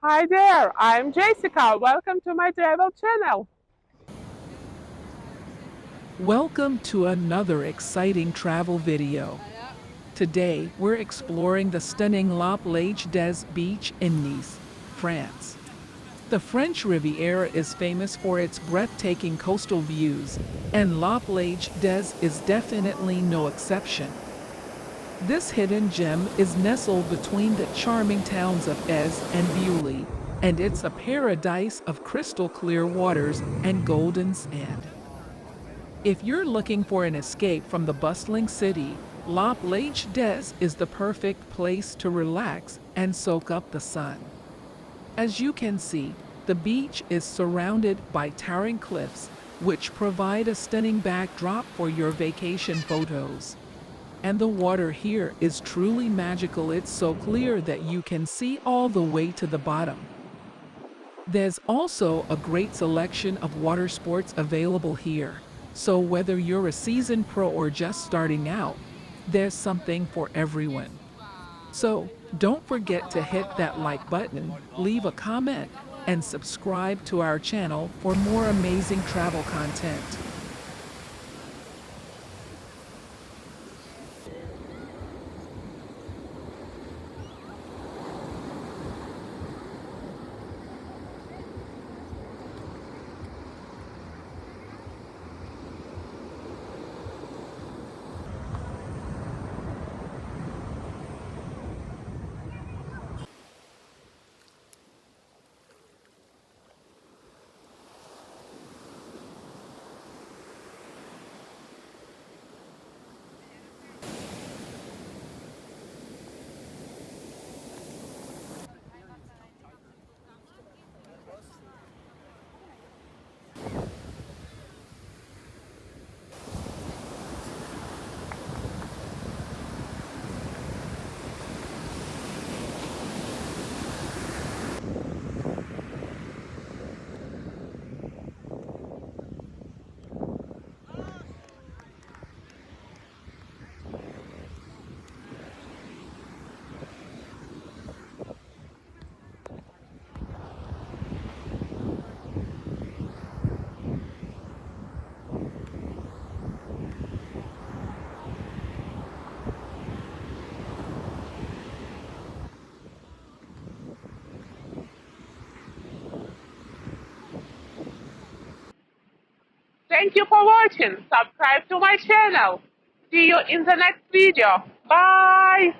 Hi there, I'm Jessica. Welcome to my travel channel. Welcome to another exciting travel video. Today, we're exploring the stunning La Plage D'Eze beach in Nice, France. The French Riviera is famous for its breathtaking coastal views, and La Plage D'Eze is definitely no exception. This hidden gem is nestled between the charming towns of Eze and Bewley, and it's a paradise of crystal clear waters and golden sand. If you're looking for an escape from the bustling city, La Plage d'Eze is the perfect place to relax and soak up the sun. As you can see, the beach is surrounded by towering cliffs, which provide a stunning backdrop for your vacation photos. And the water here is truly magical. It's so clear that you can see all the way to the bottom. There's also a great selection of water sports available here. So whether you're a seasoned pro or just starting out, there's something for everyone. So don't forget to hit that like button, leave a comment, and subscribe to our channel for more amazing travel content. Thank you for watching. Subscribe to my channel. See you in the next video. Bye!